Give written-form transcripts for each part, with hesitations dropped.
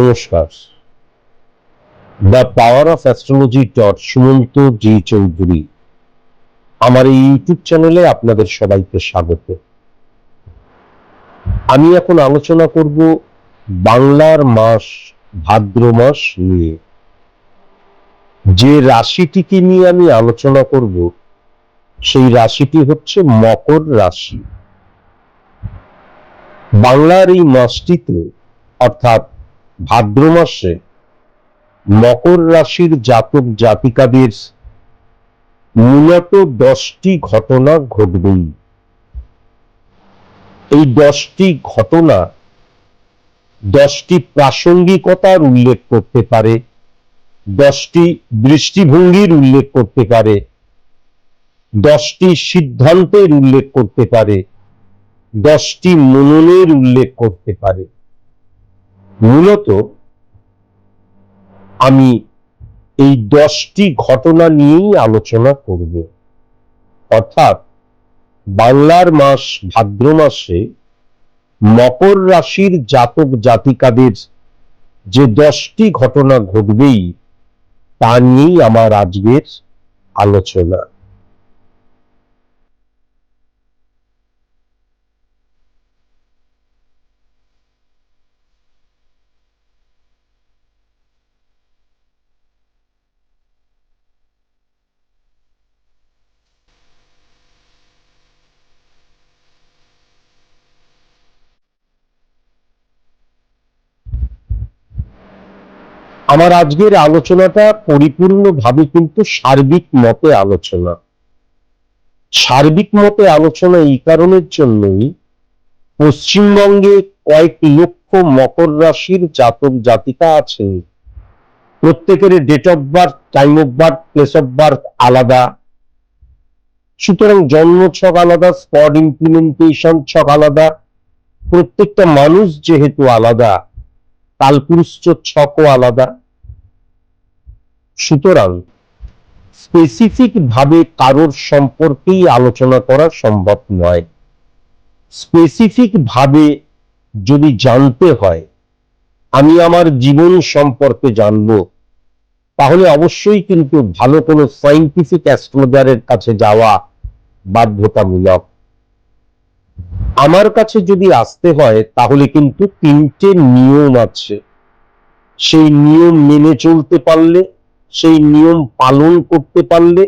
নমস্কার। The power of astrology Sumanta ji Chowdhury আমার এই ইউটিউব চ্যানেলে আপনাদের সবাইকে স্বাগত। আমি এখন আলোচনা করব বাংলার মাস ভাদ্র মাস নিয়ে। যে রাশিটিকে নিয়ে আমি আলোচনা করব সেই রাশিটি হচ্ছে মকর রাশি। বাংলার এই মাসটিতে অর্থাৎ ভাদ্র মাসে মকর রাশির জাতক জাতিকাদের মূলত 10টি ঘটনা ঘটবেই। এই 10টি ঘটনা 10টি প্রাসঙ্গিকতার উল্লেখ করতে পারে, 10টি দৃষ্টিভঙ্গির উল্লেখ করতে পারে, 10টি সিদ্ধান্তের উল্লেখ করতে পারে, 10টি মননের উল্লেখ করতে পারে। মূলত আমি এই 10টি ঘটনা নিয়েই আলোচনা করব। অর্থাৎ বাংলার মাস ভাদ্র মাসে মকর রাশির জাতক জাতিকাদের যে 10টি ঘটনা ঘটবেই তা নিয়েই আমার আজকের আলোচনা। আমার আজকের আলোচনাটা পরিপূর্ণভাবে কিন্তু সার্বিক মতে আলোচনা। সার্বিক মতে আলোচনা এই কারণের জন্যই, পশ্চিমবঙ্গে কয়েক লক্ষ মকর রাশির জাতক জাতিকা আছেন। প্রত্যেকের date of birth, time of birth, place of birth আলাদা। সুতরাং জন্ম ছক আলাদা, স্পট ইমপ্লিমেন্টেশন ছক আলাদা। প্রত্যেকটা মানুষ যেহেতু আলাদা, কালপুরুষ ছকও আলাদা। সুতরাং স্পেসিফিক ভাবে কারোর সম্পর্কেই আলোচনা করা সম্ভব নয়। স্পেসিফিক ভাবে যদি জানতে হয়, আমি আমার জীবন সম্পর্কে জানবো, তাহলে অবশ্যই কিন্তু ভালো কোনো সায়েন্টিফিক অ্যাস্ট্রোলজারের কাছে যাওয়া বাধ্যতামূলক। আমার কাছে যদি আসতে হয় তাহলে কিন্তু 3টে নিয়ম আছে। সেই নিয়ম মেনে চলতে পারলে, সেই নিয়ম পালন করতে পারলে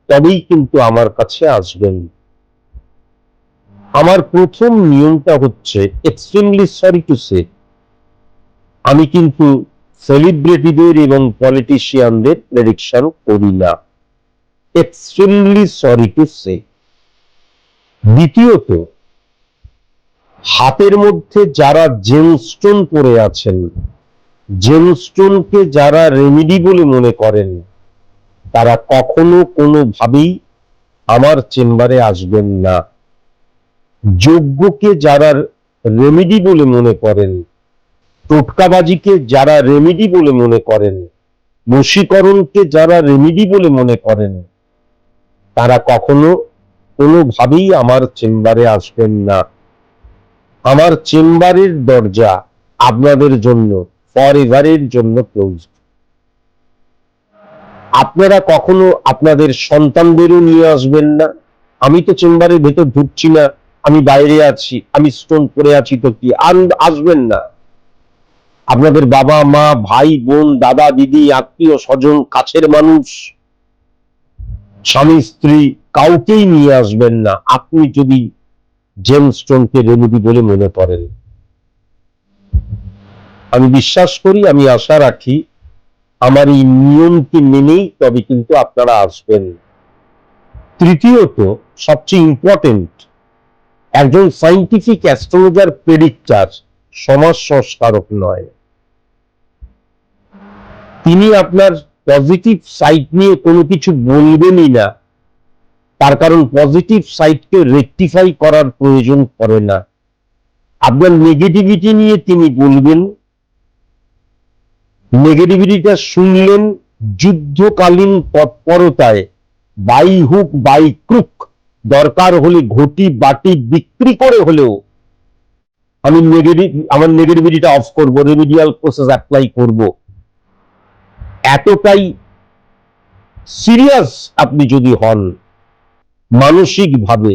তবেই কিন্তু আমার কাছে আসবেন। আমার প্রথম নিয়মটা হচ্ছে, এক্সট্রিমলি সরি টু সে, আমি কিন্তু সেলিব্রিটিদের এবং পলিটিশিয়ানদের প্রেডিকশন করি না। Extremely sorry to say. দ্বিতীয়ত, হাতের মধ্যে যারা জেমস্টোন পরে আছেন, জেমস্টোনকে যারা রেমেডি বলে মনে করেন, তারা কখনো কোনোভাবেই আমার চেম্বারে আসবেন না। যজ্ঞকে যারা রেমেডি বলে মনে করেন, টোটকাবাজিকে যারা রেমেডি বলে মনে করেন, বশীকরণকে যারা রেমেডি বলে মনে করেন, তারা কখনো কোনোভাবেই আমার চেম্বারে আসবেন না। আমার চেম্বারের দরজা আপনাদের জন্য ফরএভারের জন্য ক্লোজ। আপনারা কখনো আপনাদের সন্তানদেরও নিয়ে আসবেন না। আমি তো চেম্বারের ভেতর ঢুকছি না, আমি বাইরে আছি, আমি স্টোন পরে আছি, তো কি আসবেন না। আপনাদের বাবা মা, ভাই বোন, দাদা দিদি, আত্মীয় স্বজন, কাছের মানুষ, স্বামী স্ত্রী, কাউকেই নিয়ে আসবেন না আপনি যদি জেমস্টোনকে রেমেডি বলে মনে করেন। আমি বিশ্বাস করি, আমি আশা রাখি, আমার এই নিয়মকে মেনেই তবে কিন্তু আপনারা আসবেন। তৃতীয়ত, সবচেয়ে ইম্পর্টেন্ট, একজন সায়েন্টিফিক অ্যাস্ট্রোলজার প্রেডিক্টর সমাজ সংস্কারক নয়। তিনি আপনার পজিটিভ সাইড নিয়ে কোনো কিছু বলবেনই না, তার কারণ পজিটিভ সাইডকে রেকটিফাই করার প্রয়োজন পড়ে না। আপনার নেগেটিভিটি নিয়ে তিনি বলবেন, নেগেটিভিটিটা শুনলেন, যুদ্ধকালীন তৎপরতায় বাই হুক বাই ক্রুক, দরকার হলে ঘটি বাটি বিক্রি করে হলেও আমি আমার নেগেটিভিটিটা অফ করব, রেমিডিয়াল প্রসেস অ্যাপ্লাই করব। এতটাই সিরিয়াস আপনি যদি হন মানসিক ভাবে,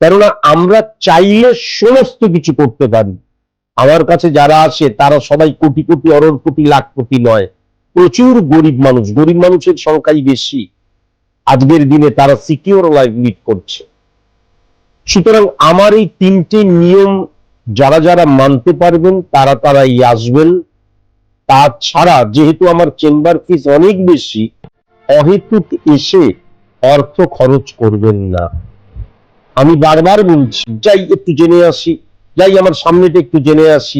কেননা আমরা চাইলে সমস্ত কিছু করতে পারি। আমার কাছে যারা আসে তারা সবাই কোটি কোটি, অরব কোটি, লাখ কোটি নয়, প্রচুর গরিব মানুষ। গরিব মানুষের সংখ্যাই বেশি আজকের দিনে, তারা সিকিউর লাইফ লিড করছে। সুতরাং আমার এই তিনটে নিয়ম যারা যারা মানতে পারবেন তারা তারাই আসবেন। তাছাড়া যেহেতু আমার চেম্বার ফিস অনেক বেশি, অহেতুক এসে অর্থ খরচ করবেন না। আমি বারবার বলছি, যাই একটু জেনে আসি, যাই আমার সামনেটা একটু জেনে আসি,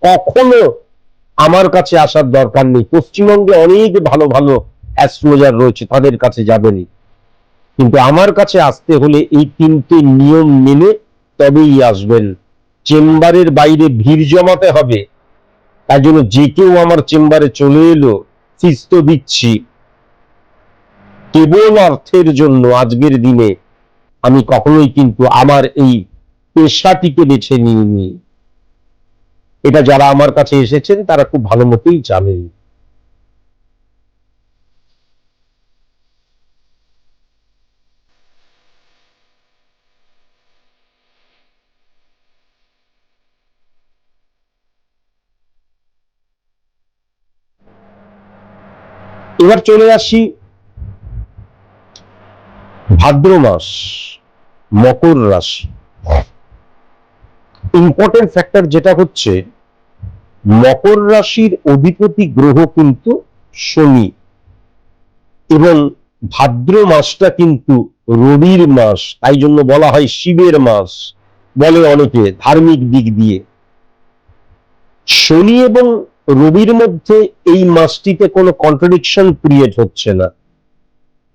কখনো আমার কাছে আসার দরকার নেই। পশ্চিমবঙ্গে অনেক ভালো ভালো অ্যাস্ট্রোলজার রয়েছে, তাদের কাছে যাবেনই, কিন্তু আমার কাছে আসতে হলে এই তিনটে নিয়ম মেনে তবেই আসবেন। চেম্বারের বাইরে ভিড় জমাতে হবে, তাই জন্য যে কেউ আমার চেম্বারে চলে এলো, ফিস তো দিচ্ছি, কেবল অর্থের জন্য আজকের দিনে আমি কখনোই কিন্তু আমার এই পেশাটিকে বেছে নিইনি। এটা যারা আমার কাছে এসেছেন তারা খুব ভালো মতোই জানেন। এবার চলে আসি ভাদ্র মাস, মকর রাশি। ইম্পর্টেন্ট ফ্যাক্টর যেটা হচ্ছে, মকর রাশির অধিপতি গ্রহ কিন্তু শনি, এবং ভাদ্র মাসটা কিন্তু রবির মাস, তাই জন্য বলা হয় শিবের মাস বলে অনেকে ধার্মিক দিক দিয়ে। শনি এবং রবির মধ্যে এই মাসটিতে কোনো কন্ট্রাডিকশন ক্রিয়েট হচ্ছে না।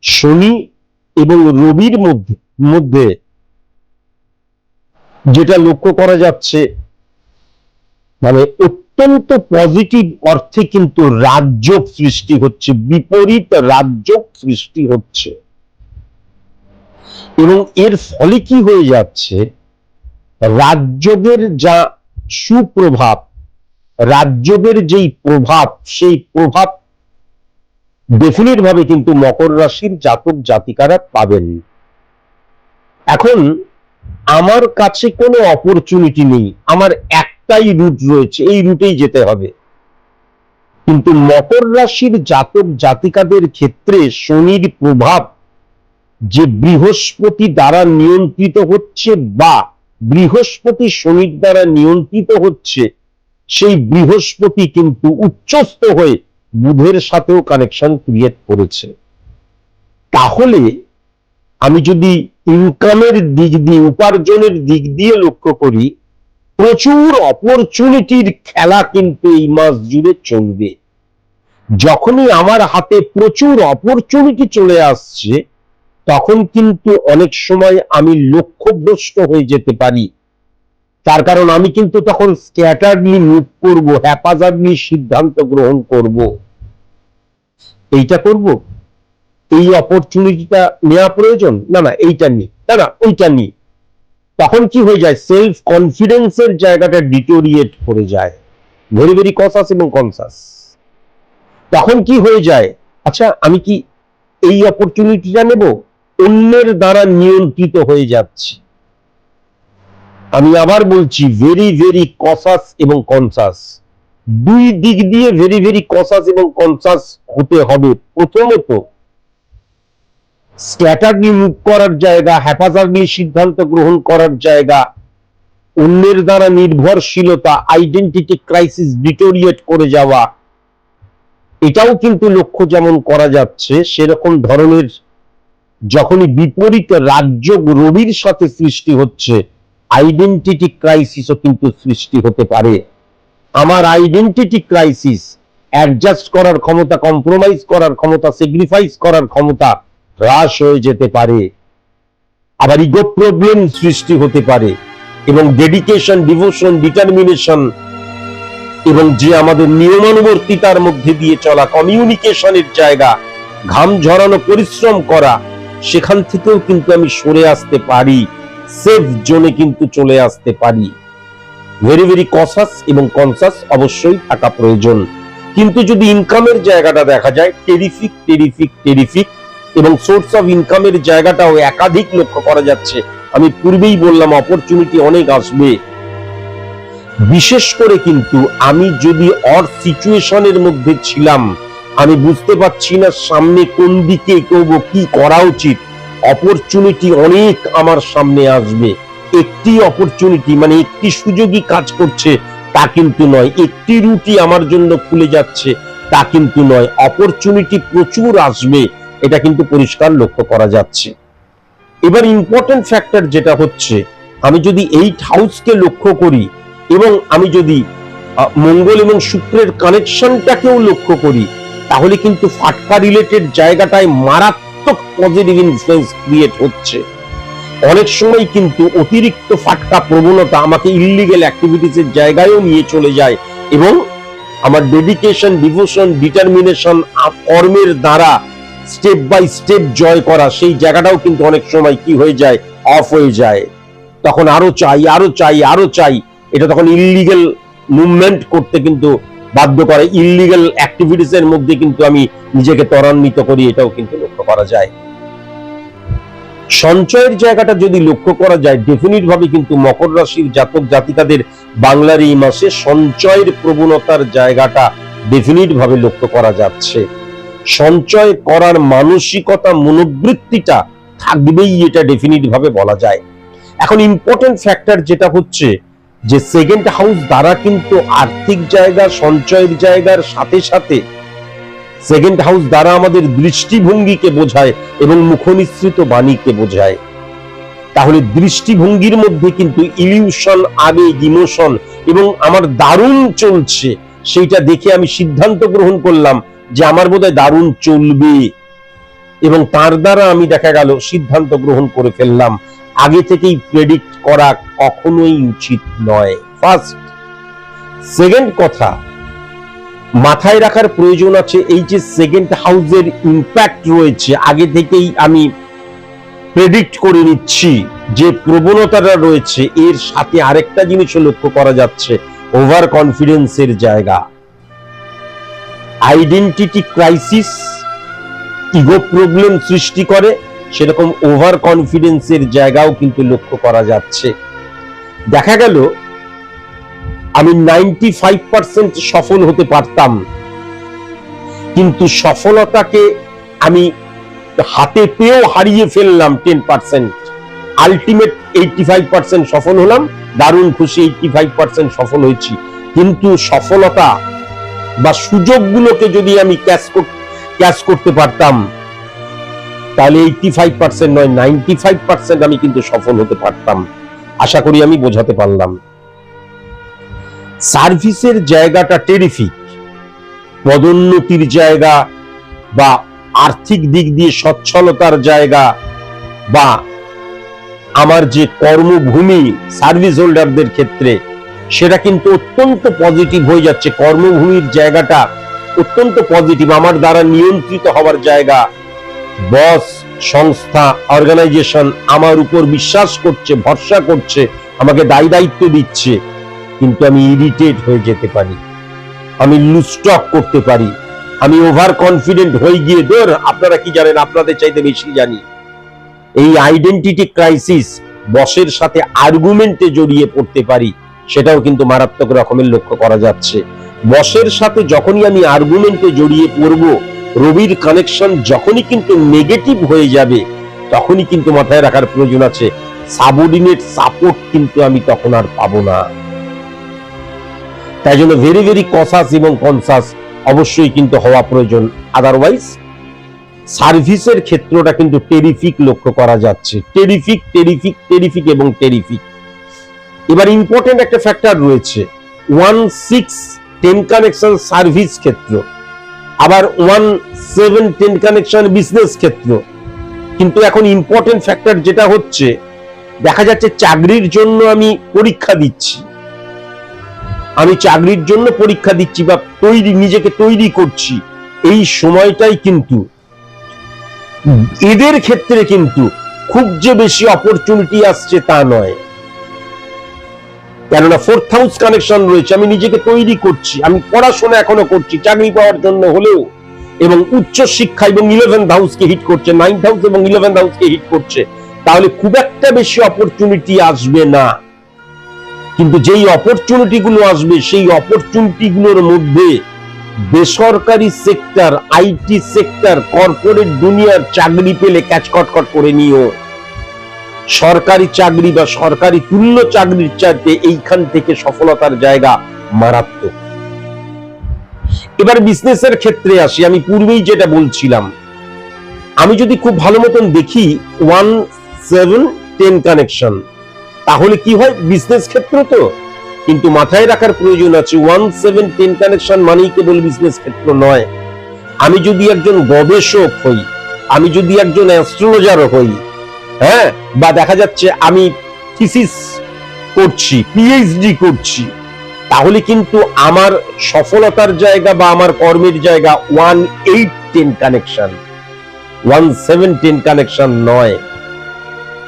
শনি এবং রবির মধ্যে যেটা লক্ষ্য করা যাচ্ছে, মানে অত্যন্ত পজিটিভ অর্থে কিন্তু রাজযোগ সৃষ্টি হচ্ছে, বিপরীত রাজযোগ সৃষ্টি হচ্ছে। এবং এর ফলে কি হয়ে যাচ্ছে, রাজযোগের যা সুপ্রভাব, রাজযোগের যেই প্রভাব, সেই প্রভাব ডেফিনেট ভাবে কিন্তু মকর রাশির জাতক জাতিকারা পাবেন। এখন আমার কাছে কোনো অপরচুনিটি নেই, আমার একটাই রুট রয়েছে, এই রুটেই যেতে হবে। কিন্তু মকর রাশির জাতক জাতিকাদের ক্ষেত্রে শনির প্রভাব যে বৃহস্পতি দ্বারা নিয়ন্ত্রিত হচ্ছে, বা বৃহস্পতি শনির দ্বারা নিয়ন্ত্রিত হচ্ছে, সেই বৃহস্পতি কিন্তু উচ্চস্থ হয়ে বুধের সাথেও কানেকশন ক্রিয়েট করেছে। তাহলে আমি যদি ইনকামের দিক দিয়ে, উপার্জনের দিক দিয়ে লক্ষ্য করি, প্রচুর অপরচুনিটির খেলা কিন্তু এই মাস জুড়ে চলবে। যখনই আমার হাতে প্রচুর অপরচুনিটি চলে আসছে, তখন কিন্তু অনেক সময় আমি লক্ষ্যভ্রষ্ট হয়ে যেতে পারি। তার কারণ আমি কিন্তু তখন স্ক্যাটারলি মুভ করব, হ্যাপাজার্ডলি সিদ্ধান্ত গ্রহণ করব। এইটা করব, এই অপরচুনিটিটা নেওয়া প্রয়োজন, না না এইটা নি, না না ওইটা নি। তখন কি হয়ে যায়, সেলফ কনফিডেন্সের জায়গাটা ডিটোরিয়েট করে যায়, ভেরি ভেরি কসাস এবং কনসাস। তখন কি হয়ে যায়, আচ্ছা আমি কি এই অপরচুনিটিটা নেব, অন্যের দ্বারা নিয়ন্ত্রিত হয়ে যাচ্ছে। আমি আবার বলছি, ভেরি ভেরি কসাস এবং কনসাস, দুই দিক দিয়ে ভেরি ভেরি কসাস এবং কনসাস হতে হবে। প্রথমত স্ক্যাটারলি মুভ করার জায়গা, হ্যাপাজার্ডলি সিদ্ধান্ত গ্রহণ করার জায়গা, অন্যের দ্বারা নির্ভরশীলতা, আইডেন্টিটি ক্রাইসিস ডিটোরিয়েট করে যাওয়া, এটাও কিন্তু লক্ষ্য যেমন করা যাচ্ছে, সেরকম ধরনের যখনই বিপরীত রাজযোগ রবির সাথে সৃষ্টি হচ্ছে, আইডেন্টিটি ক্রাইসিসও কিন্তু সৃষ্টি হতে পারে। আমার আইডেন্টিটি ক্রাইসিস, অ্যাডজাস্ট করার ক্ষমতা, কম্প্রোমাইজ করার ক্ষমতা, স্যাক্রিফাইস করার ক্ষমতা হ্রাস হয়ে যেতে পারে। আবার ইগো প্রবলেম সৃষ্টি হতে পারে, এবং ডেডিকেশন, ডিভোশন, ডিটারমিনেশন এবং যে আমাদের নিয়মানুবর্তিতার মধ্যে দিয়ে চলা কমিউনিকেশনের জায়গা, ঘাম ঝরানো পরিশ্রম করা, সেখান থেকেও কিন্তু আমি সরে আসতে পারি, সেফ জোনে কিন্তু চলে আসতে পারি। ভেরি ভেরি কসাস এবং কনসাস অবশ্যই থাকা প্রয়োজন। কিন্তু যদি ইনকামের জায়গাটা দেখা যায় টেরিফিক টেরিফিক টেরিফিক এবং সোর্স অফ ইনকামের জায়গাটাও একাধিক লক্ষ্য করা যাচ্ছে। আমি পূর্বেই বললাম অপরচুনিটি অনেক আসবে। বিশেষ করে কিন্তু আমি যদি অড সিচুয়েশনের মধ্যে ছিলাম, আমি বুঝতে পারছি না সামনে কোন দিকে এগোবো, কি করা উচিত, অপরচুনিটি অনেক আমার সামনে আসবে। একটি অপরচুনিটি মানে একটি সুযোগই কাজ করছে তা কিন্তু নয়, একটি রুটি আমার জন্য খুলে যাচ্ছে তা কিন্তু নয়, অপরচুনিটি প্রচুর আসবে, এটা কিন্তু পরিষ্কার লক্ষ্য করা যাচ্ছে। এবার ইম্পর্টেন্ট ফ্যাক্টর যেটা হচ্ছে, আমি যদি 8 হাউসকে লক্ষ্য করি এবং আমি যদি মঙ্গল এবং শুক্রের কানেকশনটাকেও লক্ষ্য করি, তাহলে কিন্তু ফাটকা রিলেটেড জায়গাটায় মারাত্মক পজিটিভ ইনফ্লুয়েন্স ক্রিয়েট হচ্ছে। অনেক সময় কিন্তু অতিরিক্ত ফাটকা প্রবণতা আমাকে ইললিগ্যাল অ্যাক্টিভিটিসের জায়গায়ও নিয়ে চলে যায় এবং আমার ডেডিকেশন, ডিভোশন, ডিটারমিনেশন, কর্মের দ্বারা স্টেপ বাই স্টেপ জয় করা সেই জায়গাটাও কিন্তু অনেক সময় কি হয়ে যায়, অফ হয়ে যায়। তখন আরো চাই আরো চাই আরো চাই, এটা তখন ইললিগ্যাল মুভমেন্ট করতে কিন্তু বাধ্য করে, ইললিগ্যাল অ্যাক্টিভিটিস এর মধ্যে কিন্তু আমি নিজেকে ত্বরান্বিত করি, এটাও কিন্তু লক্ষ্য করা যায়। সঞ্চয়ের জায়গাটা যদি লক্ষ্য করা যায়, ডেফিনিট ভাবে কিন্তু মকর রাশির জাতক জাতিকাদের বাংলার এই মাসে সঞ্চয়ের প্রবণতার জায়গাটা ডেফিনিট ভাবে লক্ষ্য করা যাচ্ছে। সঞ্চয় করার মানসিকতা, মনোবৃত্তিটা থাকবেই, এটা ডেফিনিট ভাবে বলা যায়। এখন ইম্পর্টেন্ট ফ্যাক্টর যেটা হচ্ছে যে সেকেন্ড হাউস দ্বারা কিন্তু আর্থিক জায়গা, সঞ্চয়ের জায়গার সাথে সাথে সেকেন্ড হাউস দ্বারা আমাদের দৃষ্টিভঙ্গিকে বোঝায় এবং মুখনিসৃত বাণীকে বোঝায়। তাহলে দৃষ্টিভঙ্গির মধ্যে কিন্তু ইলিউশন, আবেগ, ইমোশন এবং আমার দারুণ চলছে সেইটা দেখে আমি সিদ্ধান্ত গ্রহণ করলাম যে আমার বোধহয় দারুণ চলবে এবং তার দ্বারা আমি দেখা গেল সিদ্ধান্ত গ্রহণ করে ফেললাম। আগে থেকেই প্রেডিক্ট করা কখনোই উচিত নয়। ফার্স্ট। সেকেন্ড কথা মাথায় রাখার প্রয়োজন আছে, এই যে সেকেন্ড হাউসের ইম্প্যাক্ট রয়েছে, আগে থেকেই আমি প্রেডিক্ট করে নিচ্ছি যে প্রবণতাটা রয়েছে, এর সাথে আরেকটা জিনিসও লক্ষ্য করা যাচ্ছে, ওভার কনফিডেন্সের জায়গা, আইডেন্টিটি ক্রাইসিস, ইগো প্রবলেম সৃষ্টি করে, সেরকম ওভার কনফিডেন্সের জায়গাও কিন্তু লক্ষ্য করা যাচ্ছে। দেখা গেল আমি 95% সফল হতে পারতাম, কিন্তু সফলতাকে আমি হাতে পেয়েও হারিয়ে ফেললাম 10%। আলটিমেট 85% সফল হলাম, দারুণ খুশি, 85% সফল হয়েছি, কিন্তু সফলতা বা সুযোগগুলোকে যদি আমি ক্যাচ করতে পারতাম তাহলে 85% নয় 95% আমি কিন্তু সফল হতে পারতাম। আশা করি আমি বোঝাতে পারলাম। সার্ভিসের জায়গাটা টেরিফিক, পদোন্নতির জায়গা বা আর্থিক দিক দিয়ে সচ্ছলতার জায়গা বা আমার যে কর্মভূমি সার্ভিস হোল্ডারদের ক্ষেত্রে সেটা কিন্তু অত্যন্ত পজিটিভ হয়ে যাচ্ছে। কর্মভূমির জায়গাটা অত্যন্ত পজিটিভ, আমার দ্বারা নিয়ন্ত্রিত হওয়ার জায়গা, বস, সংস্থা, অর্গানাইজেশন আমার উপর বিশ্বাস করছে, ভরসা করছে, আমাকে দায় দায়িত্ব দিচ্ছে, কিন্তু আমি ইরিটেট হয়ে যেতে পারি, আমি লুজ টক করতে পারি, আমি ওভার কনফিডেন্ট হয়ে গিয়ে আপনারা কি জানেন, আপনাদের চাইতে বেশি জানি। এই আইডেন্টিটি ক্রাইসিস, বসের সাথে আর্গুমেন্টে জড়িয়ে পড়তে পারি, সেটাও কিন্তু মারাত্মক রকমের লক্ষ্য করা যাচ্ছে। বসের সাথে যখনই আমি আর্গুমেন্টে জড়িয়ে পড়ব, রবির কানেকশন যখনই কিন্তু নেগেটিভ হয়ে যাবে, তখনই কিন্তু মাথায় রাখার প্রয়োজন আছে সাবঅর্ডিনেট সাপোর্ট কিন্তু আমি তখন আর পাবো না। তাই জন্য ভেরি ভেরি কসাস এবং কনসাস অবশ্যই কিন্তু হওয়া প্রয়োজন। আদারওয়াইজ সার্ভিসের ক্ষেত্রটা কিন্তু টেরিফিক লক্ষ্য করা যাচ্ছে, টেরিফিক টেরিফিক টেরিফিক এবং টেরিফিক। এবার ইম্পর্টেন্ট একটা ফ্যাক্টর রয়েছে 1-6-10 কানেকশন সার্ভিস ক্ষেত্র, আবার 1-7-10 কানেকশন বিজনেস ক্ষেত্র। কিন্তু এখন ইম্পর্টেন্ট ফ্যাক্টর যেটা হচ্ছে, দেখা যাচ্ছে চাকরির জন্য আমি পরীক্ষা দিচ্ছি, আমি চাকরির জন্য পরীক্ষা দিচ্ছি বা নিজেকে তৈরি করছি, এই সময়টাই কিন্তু এদের ক্ষেত্রে কিন্তু খুব যে বেশি অপরচুনিটি আসছে তা নয়। কেননা 4th হাউস কানেকশন রয়েছে, আমি নিজেকে তৈরি করছি, আমি পড়াশোনা এখনো করছি চাকরি পাওয়ার জন্য হলেও, এবং উচ্চ শিক্ষা এবং 11th হাউসকে হিট করছে, 9th হাউস এবং 11th হাউসকে হিট করছে, তাহলে খুব একটা বেশি অপরচুনিটি আসবে না। কিন্তু যেই অপরচুনিটি গুলো আসবে সেই অপরচুনিটি গুলোর মধ্যে বেসরকারি সেক্টর, আইটি সেক্টর, কর্পোরেট দুনিয়ার চাকরি পেলে ক্যাচ কটকট করে নিও। সরকারি চাকরি বা সরকারি তুল্য চাকরির চাইতে এইখান থেকে সফলতার জায়গা মারাত্মক। এবার বিজনেসের ক্ষেত্রে আসি। আমি পূর্বেই যেটা বলছিলাম, আমি যদি খুব ভালো মতন দেখি 1, 7, 10 কানেকশন, তাহলে কি হয় বিজনেস ক্ষেত্র তো, কিন্তু মাথায় রাখার প্রয়োজন আছে 1, 7, 10 কানেকশন মানেই কেবল বিজনেস ক্ষেত্র নয়। আমি যদি একজন গবেষক হই, আমি যদি একজন অ্যাস্ট্রোলজার হই, হ্যাঁ, বা দেখা যাচ্ছে আমি থিসিস করছি, পিএইচডি করছি, তাহলে কিন্তু আমার সফলতার জায়গা বা আমার কর্মের জায়গা 1, 8, 10 কানেকশন, 1, 7, 10 কানেকশন নয়।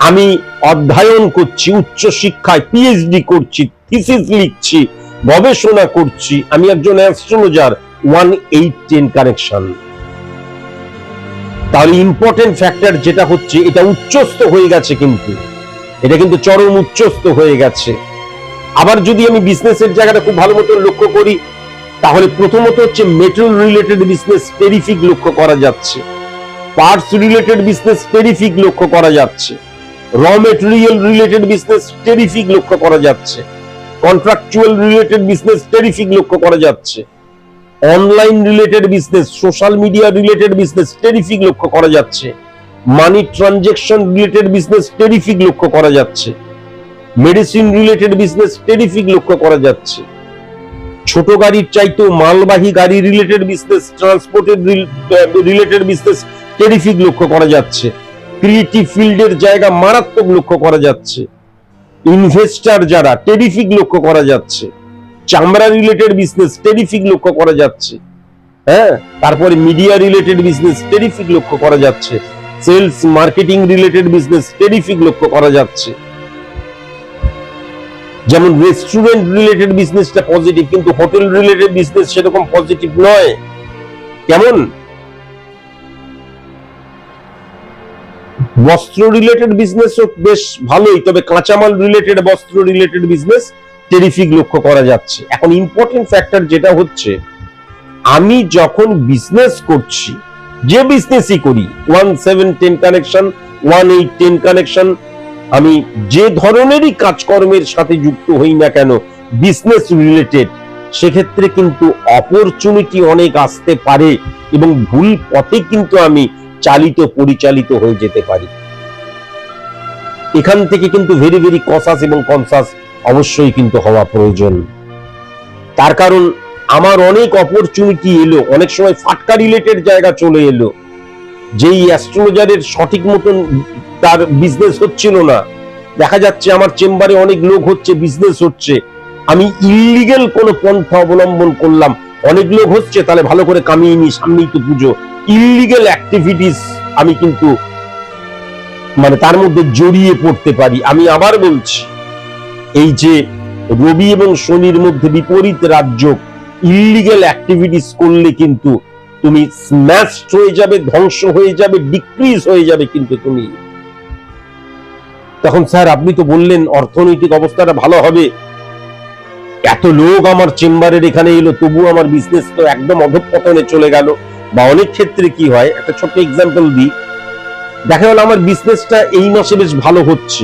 আমি অধ্যয়ন করছি, উচ্চ শিক্ষায় পিএইচডি করছি, থিসিস লিখছি, গবেষণা করছি, আমি একজন অ্যাস্ট্রোলজার, 1, 8, 10 কানেকশন। তাহলে ইম্পর্টেন্ট ফ্যাক্টর যেটা হচ্ছে, এটা উচ্চস্থ হয়ে গেছে, কিন্তু এটা কিন্তু চরম উচ্চস্থ হয়ে গেছে। আবার যদি আমি বিজনেসের জায়গাটা খুব ভালো মতো লক্ষ্য করি, তাহলে প্রথমত হচ্ছে মেটাল রিলেটেড বিজনেস টেরিফিক লক্ষ্য করা যাচ্ছে, পার্টস রিলেটেড বিজনেস টেরিফিক লক্ষ্য করা যাচ্ছে, র মেটেরিয়াল রিলেটেড বিজনেস টেরিফিক লক্ষ্য করা যাচ্ছে, কন্ট্রাকচুয়াল রিলেটেড বিজনেস টেরিফিক লক্ষ্য করা যাচ্ছে, online related business, social media related business terrific লক্ষ্য করা যাচ্ছে, মানি ট্রানজেকশন রিলেটেড বিজনেস টেরিফিক লক্ষ্য করা যাচ্ছে, মেডিসিন রিলেটেড বিজনেস টেরিফিক লক্ষ্য করা যাচ্ছে, ছোট গাড়ির চাইতেও মালবাহী গাড়ি রিলেটেড বিজনেস, ট্রান্সপোর্টের রিলেটেড বিজনেস টেরিফিক লক্ষ্য করা যাচ্ছে, ক্রিয়েটিভ ফিল্ডের জায়গা মারাত্মক লক্ষ্য করা যাচ্ছে, ইনভেস্টর যারা টেরিফিক লক্ষ্য করা যাচ্ছে, চামড়া রিলেটেড বিজনেস টেরিফিক লক্ষ্য করা যাচ্ছে, হ্যাঁ, তারপরে মিডিয়া রিলেটেড বিজনেস টেরিফিক লক্ষ্য করা যাচ্ছে, sales marketing related business terrific লক্ষ্য করা যাচ্ছে। যেমন রেস্টুরেন্ট রিলেটেড বিজনেসটা পজিটিভ, কিন্তু হোটেল রিলেটেড বিজনেস সেরকম পজিটিভ নয়। কেমন? বস্ত্র রিলেটেড বিজনেসও বেশ ভালোই, তবে কাঁচামাল রিলেটেড বস্ত্র রিলেটেড বিজনেস টেরিফিক লক্ষ্য করা যাচ্ছে। এখন ইম্পর্টেন্ট ফ্যাক্টর যেটা হচ্ছে, আমি যখন বিজনেস করছি, যে বিজনেসই করি, 1, 7, 10 কানেকশন, 1, 8, 10 কানেকশন, আমি যে ধরনেরই কাজকর্মের সাথে যুক্ত হই না কেন বিজনেস রিলেটেড, সেক্ষেত্রে কিন্তু অপরচুনিটি অনেক আসতে পারে এবং ভুল পথে কিন্তু আমি চালিত পরিচালিত হয়ে যেতে পারি। এখান থেকে কিন্তু ভেরি ভেরি কসাস এবং কনসাস অবশ্যই কিন্তু হওয়া প্রয়োজন। তার কারণ আমার অনেক অপরচুনিটি এলো, অনেক সময় ফাটকা রিলেটেড জায়গা চলে এলো, যেই অ্যাস্ট্রোলজারের সঠিক মতন তার বিজনেস হচ্ছিল না, দেখা যাচ্ছে আমার চেম্বারে অনেক লোক হচ্ছে, বিজনেস হচ্ছে, আমি ইলিগেল কোনো পন্থা অবলম্বন করলাম, অনেক লোক হচ্ছে, তাহলে ভালো করে কামিয়ে নি, সামনেই তো পুজো, ইলিগেল অ্যাক্টিভিটিস আমি কিন্তু তার মধ্যে জড়িয়ে পড়তে পারি। আমি আবার বলছি, এই যে রবি এবং শনির মধ্যে বিপরীত রাজ্য, ইলিগেল অ্যাক্টিভিটিস করলে কিন্তু তুমি স্ম্যাশড হয়ে যাবে, ধ্বংস হয়ে যাবে, ডিক্রিজ হয়ে যাবে। কিন্তু তুমি তখন, স্যার আপনি তো বললেন অর্থনৈতিক অবস্থাটা ভালো হবে, এত লোক আমার চেম্বারের এখানে এলো, তবু আমার বিজনেস তো একদম অধঃপতনে চলে গেল। বা অনেক ক্ষেত্রে কি হয়, একটা ছোট্ট এক্সাম্পল দিই, দেখা গেল আমার বিজনেসটা এই মাসে বেশ ভালো হচ্ছে,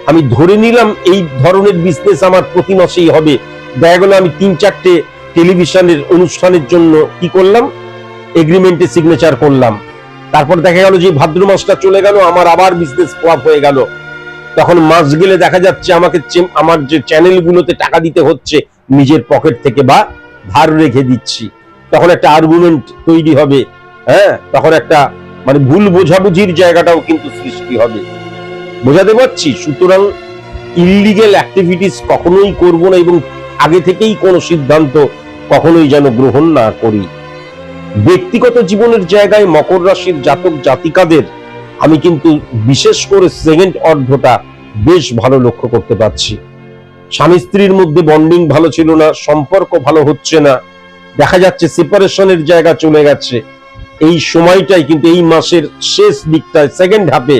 আমি ধরে নিলাম এই ধরনের বিজনেস আমার প্রতি মাসেই হবে। দেখা গেল আমি 3-4টে টেলিভিশনের অনুষ্ঠানের জন্য কি করলাম, এগ্রিমেন্টে সিগনেচার করলাম। তারপর দেখা গেল যে ভাদ্র মাসটা চলে গেল, আমার আবার বিজনেস ফ্লপ হয়ে গেল। তখন মাস গেলে দেখা যাচ্ছে আমাকে আমার যে চ্যানেলগুলোতে টাকা দিতে হচ্ছে নিজের পকেট থেকে বা ধার রেখে দিচ্ছি। তখন একটা আর্গুমেন্ট তৈরি হবে, হ্যাঁ, তখন একটা ভুল বোঝাবুঝির জায়গাটাও কিন্তু সৃষ্টি হবে। বোঝাতে পারছি? সুতরাং ইললিগেল অ্যাক্টিভিটিস কখনোই করব না এবং আগে থেকেই কোনো সিদ্ধান্ত কখনোই যেন গ্রহণ না করি। ব্যক্তিগত জীবনের জায়গায় মকর রাশির জাতক জাতিকাদের আমি কিন্তু বিশেষ করে সেকেন্ড অর্ধটা বেশ ভালো লক্ষ্য করতে পারছি। স্বামী স্ত্রীর মধ্যে বন্ডিং ভালো ছিল না, সম্পর্ক ভালো হচ্ছে না, দেখা যাচ্ছে সেপারেশনের জায়গা চলে গেছে, এই সময়টাই কিন্তু এই মাসের শেষ দিকটায় সেকেন্ড হাফে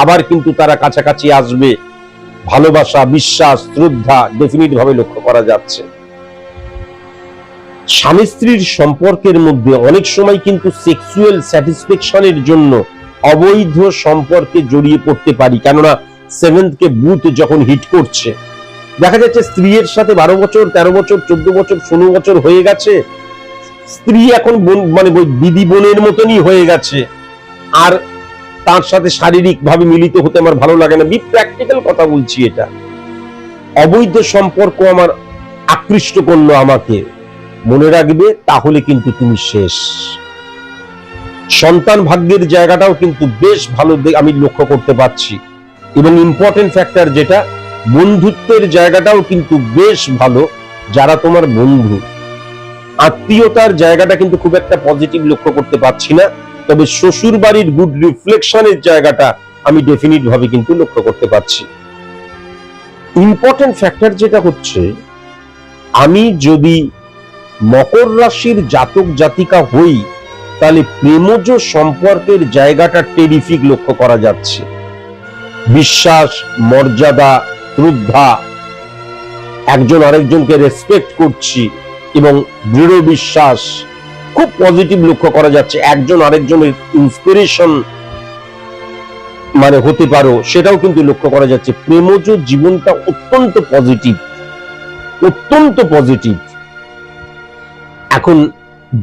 আবার কিন্তু তারা কাছাকাছি আসবে। ভালোবাসা, বিশ্বাস, শ্রদ্ধা ডেফিনিট ভাবে লক্ষ্য করা যাচ্ছে। স্বামী স্ত্রীর সম্পর্কের মধ্যে অনেক সময় কিন্তু সেক্সুয়াল স্যাটিসফ্যাকশনের জন্য অবৈধ সম্পর্কে জড়িয়ে পড়তে পারি, কেননা সেভেন্থ কে বুথ যখন হিট করছে, দেখা যাচ্ছে স্ত্রীর সাথে 12 বছর, 13 বছর, 14 বছর, 16 বছর হয়ে গেছে, স্ত্রী এখন মানে দিদি বোনের মতনই হয়ে গেছে, আর তার সাথে শারীরিক ভাবে মিলিত হতে আমার ভালো লাগে না। প্র্যাকটিক্যাল কথা বলছি, এটা অবৈধ সম্পর্ক আমার আকৃষ্ট করলো আমাকে, মনে রাখবে তাহলে কিন্তু তুমি শেষ। সন্তান ভাগ্যের জায়গাটাও কিন্তু বেশ ভালো আমি লক্ষ্য করতে পারছি, এবং ইম্পর্টেন্ট ফ্যাক্টর যেটা বন্ধুত্বের জায়গাটাও কিন্তু বেশ ভালো। যারা তোমার বন্ধু, আত্মীয়তার জায়গাটা কিন্তু খুব একটা পজিটিভ লক্ষ্য করতে পারছি না, তবে শ্বশুর বাড়ির গুড রিফ্লেকশনের জায়গাটা আমি ডেফিনিট ভাবে কিন্তু লক্ষ্য করতে পারছি। ইম্পর্টেন্ট ফ্যাক্টর যেটা হচ্ছে, আমি যদি মকর রাশির জাতক জাতিকা হই তাহলে প্রেমজ সম্পর্কের জায়গাটা টেরিফিক লক্ষ্য করা যাচ্ছে। বিশ্বাস, মর্যাদা, শ্রদ্ধা, একজন আরেকজনকে রেসপেক্ট করছি এবং দৃঢ় বিশ্বাস খুব পজিটিভ লক্ষ্য করা যাচ্ছে। একজন আরেকজনের ইন্সপিরেশন মানে হতে পারো, সেটাও কিন্তু লক্ষ্য করা যাচ্ছে। প্রেমজ জীবনটা অত্যন্ত পজিটিভ, অত্যন্ত পজিটিভ। এখন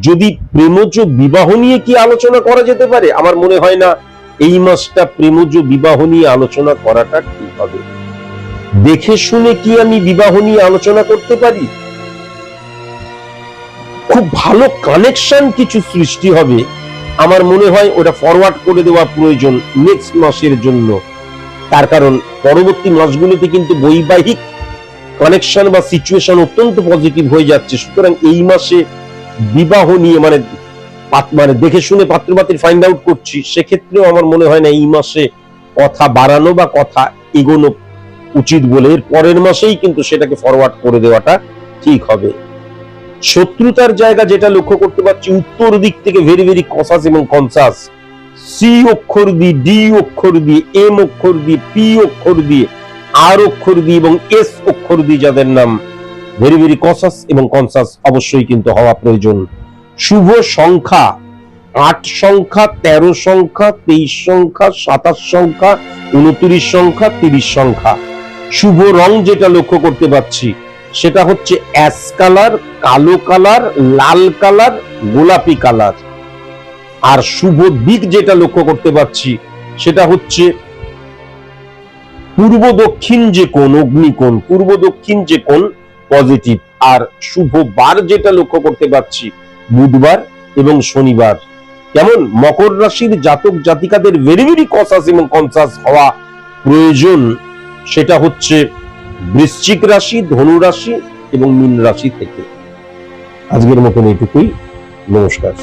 যদি প্রেমজ বিবাহ নিয়ে কি আলোচনা করা যেতে পারে, আমার মনে হয় না এই মাসটা প্রেমজ বিবাহ নিয়ে আলোচনা করাটা ঠিক হবে। দেখে শুনে কি আমি বিবাহ নিয়ে আলোচনা করতে পারি? খুব ভালো কানেকশন কিছু সৃষ্টি হবে, আমার মনে হয় ওটা ফরওয়ার্ড করে দেওয়া প্রয়োজন নেক্সট মাসের জন্য। তার কারণ পরবর্তী মাসগুলোতে কিন্তু বৈবাহিক কানেকশন বা সিচুয়েশন অত্যন্ত পজিটিভ হয়ে যাচ্ছে। সুতরাং এই মাসে বিবাহ নিয়ে মানে দেখে শুনে পাত্রপাত্রী ফাইন্ড আউট করছি, সেক্ষেত্রেও আমার মনে হয় না এই মাসে কথা বাড়ানো বা কথা এগোনো উচিত বলে। এর পরের মাসেই কিন্তু সেটাকে ফরওয়ার্ড করে দেওয়াটা ঠিক হবে। শত্রুতার জায়গা যেটা লক্ষ্য করতে পারছি, উত্তর দিক থেকে ভেরি ভেরি কসাস এবং কনসাস, সি অক্ষর দিয়ে, ডি অক্ষর দিয়ে, এম অক্ষর দিয়ে, পি অক্ষর দিয়ে, আর অক্ষর দিয়ে এবং এস অক্ষর দিয়ে যাদের নাম, ভেরি ভেরি কসাস এবং কনসাস অবশ্যই কিন্তু হওয়া প্রয়োজন। শুভ সংখ্যা 8 সংখ্যা, 13 সংখ্যা, 23 সংখ্যা, 27 সংখ্যা, 29 সংখ্যা, 30 সংখ্যা। শুভ রং যেটা লক্ষ্য করতে পারছি সেটা হচ্ছে অ্যাশ কালার, কালো কালার, লাল কালার, গোলাপি কালার। আর শুভ দিক যেটা লক্ষ্য করতে পারছি সেটা হচ্ছে পূর্ব দক্ষিণ যে কোণ, অগ্নিকোণ, পূর্ব দক্ষিণ যে কোণ পজিটিভ। আর শুভ বার যেটা লক্ষ্য করতে পারছি বুধবার এবং শনিবার। কেমন মকর রাশির জাতক জাতিকাদের ভেরি ভেরি কসাস এবং কনসাস হওয়া প্রয়োজন, সেটা হচ্ছে বৃশ্চিক রাশি, ধনু রাশি এবং মীন রাশি থেকে। আজকের মতন এইটুকুই, নমস্কার।